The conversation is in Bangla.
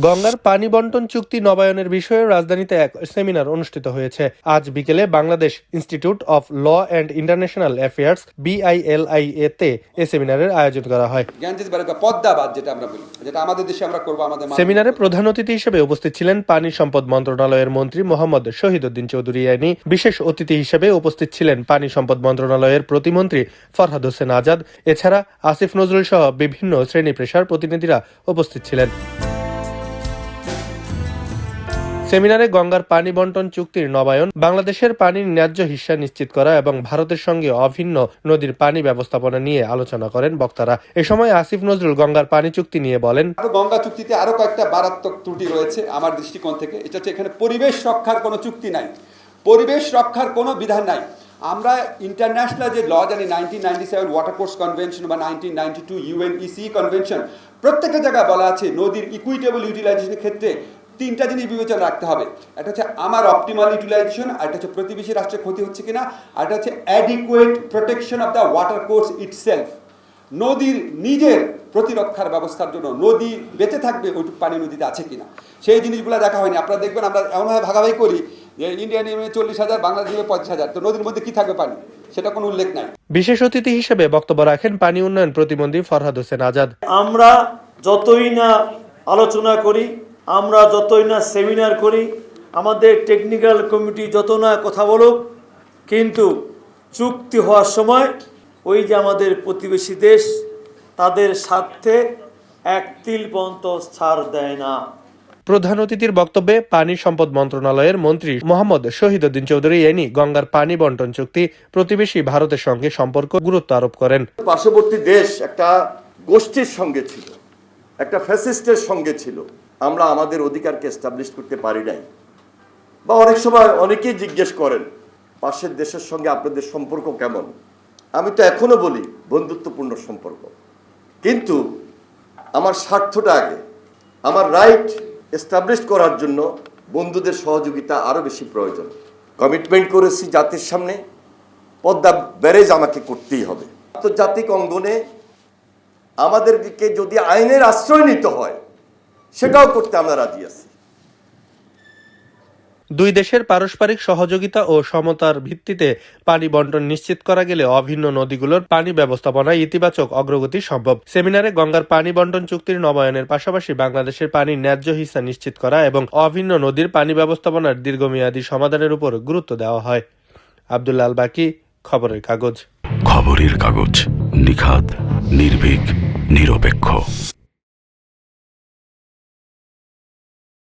গঙ্গার পানি বন্টন চুক্তি নবায়নের বিষয়ে রাজধানীতে এক সেমিনার অনুষ্ঠিত হয়েছে। আজ বিকেলে Bangladesh institute of law and international affairs BILIA তে এ সেমিনারের আয়োজন করা হয়। সেমিনারে প্রধান অতিথি হিসেবে উপস্থিত ছিলেন পানি সম্পদ মন্ত্রণালয়ের মন্ত্রী মোহাম্মদ শহীদউদ্দিন চৌধুরী আইনি। বিশেষ অতিথি হিসেবে উপস্থিত ছিলেন পানি সম্পদ মন্ত্রণালয়ের প্রতিমন্ত্রী ফরহাদ হোসেন আজাদ। এছাড়া আসিফ নজরুল সহ বিভিন্ন শ্রেণী পেশার প্রতিনিধিরা উপস্থিত ছিলেন। সেমিনারে গঙ্গার পানি বন্টন চুক্তির নবায়ন, বাংলাদেশের পানির ন্যায্য হিস্সা নিশ্চিত করা এবং ভারতের সঙ্গে অভিন্ন নদীর পানি ব্যবস্থাপনা নিয়ে আলোচনা করেন বক্তারা। এ সময় আসিফ নজরুল গঙ্গার পানি চুক্তি নিয়ে বলেন, গঙ্গা চুক্তিতে আরো কয়েকটা মারাত্মক ত্রুটি রয়েছে আমার দৃষ্টিকোণ থেকে। এটা হচ্ছে এখানে পরিবেশ রক্ষার কোনো চুক্তি নাই, পরিবেশ রক্ষার কোনো বিধান নাই। আমরা ইন্টারন্যাশনাল যে ল জানি 1997 ওয়াটার কোর্স কনভেনশন বা 1992 UNECE কনভেনশন, প্রত্যেকটা জায়গায় বলা আছে নদীর ইকুইটেবল ইউটিলাইজেশনের ক্ষেত্রে তিনটা জিনিস বিবেচনা রাখতে হবে। একটা হচ্ছে আমার অপটিমাল ইউটিলাইজেশন, আর একটা হচ্ছে প্রতিবেশী রাষ্ট্রের ক্ষতি হচ্ছে কিনা, আর একটা হচ্ছে adequate protection of the water course itself. নদীর নিজের প্রতিরক্ষার ব্যবস্থার জন্য নদী বেঁচে থাকবে ওইটুকু পানি নদীতে আছে কিনা, সেই জিনিসগুলো দেখা হয়নি। আপনারা দেখবেন আমরা এমনভাবে ভাগাভাগি করি যে ইন্ডিয়া নিয়মে 40,000, বাংলাদেশ নিয়মে 50,000, তো নদীর মধ্যে কি থাকবে পানি, সেটা কোনো উল্লেখ নাই। বিশেষ অতিথি হিসেবে বক্তব্য রাখেন পানি উন্নয়ন প্রতিমন্ত্রী ফরহাদ হোসেন আজাদ। আমরা যতই না আলোচনা করি, আমরা যতই না সেমিনার করি, আমাদের টেকনিক্যাল কমিটি যত না কথা বলুক, কিন্তু চুক্তি হওয়ার সময় ওই যে আমাদের প্রতিবেশী দেশ তাদের স্বার্থে এক তিল পর্যন্ত ছাড় দেয় না। প্রধান অতিথির বক্তব্যে পানি সম্পদ মন্ত্রণালয়ের মন্ত্রী মোহাম্মদ শহীদউদ্দিন চৌধুরী এনি গঙ্গার পানি বন্টন চুক্তি প্রতিবেশী ভারতের সঙ্গে সম্পর্ক গুরুত্ব আরোপ করেন। পার্শ্ববর্তী দেশ একটা গোষ্ঠীর সঙ্গে ছিল, একটা ফ্যাসিস্টের সঙ্গে ছিল। আমরা আমাদের অধিকারকে এস্টাবলিশ করতে পারি নাই, বা অনেক সময় অনেকেই জিজ্ঞেস করেন পাশের দেশের সঙ্গে আপনাদের সম্পর্ক কেমন। আমি তো এখনো বলি বন্ধুত্বপূর্ণ সম্পর্ক, কিন্তু আমার স্বার্থটা আগে, আমার রাইট এস্টাবলিশ করার জন্য বন্ধুদের সহযোগিতা আরো বেশি প্রয়োজন। কমিটমেন্ট করেছি জাতির সামনে, পদ্মা ব্যারেজ আমাকে করতেই হবে। আন্তর্জাতিক অঙ্গনে আমাদেরকে যদি আইনের আশ্রয় নিতে হয় সেটাও করতে আমরা রাজি আছি। দুই দেশের পারস্পরিক সহযোগিতা ও সমতার ভিত্তিতে পানি বন্টন নিশ্চিত করা গেলে অভিন্ন নদীগুলোর পানি ব্যবস্থাপনায় ইতিবাচক অগ্রগতি সম্ভব। সেমিনারে গঙ্গার পানি বন্টন চুক্তির নবায়নের পাশাপাশি বাংলাদেশের পানির ন্যায্য হিস্সা নিশ্চিত করা এবং অভিন্ন নদীর পানি ব্যবস্থাপনার দীর্ঘমেয়াদী সমাধানের উপর গুরুত্ব দেওয়া হয়। আব্দুল্লাহ আল বাকি, খবরের কাগজ। খবরের কাগজ, নিখাত, নির্ভীক, নিরপেক্ষ।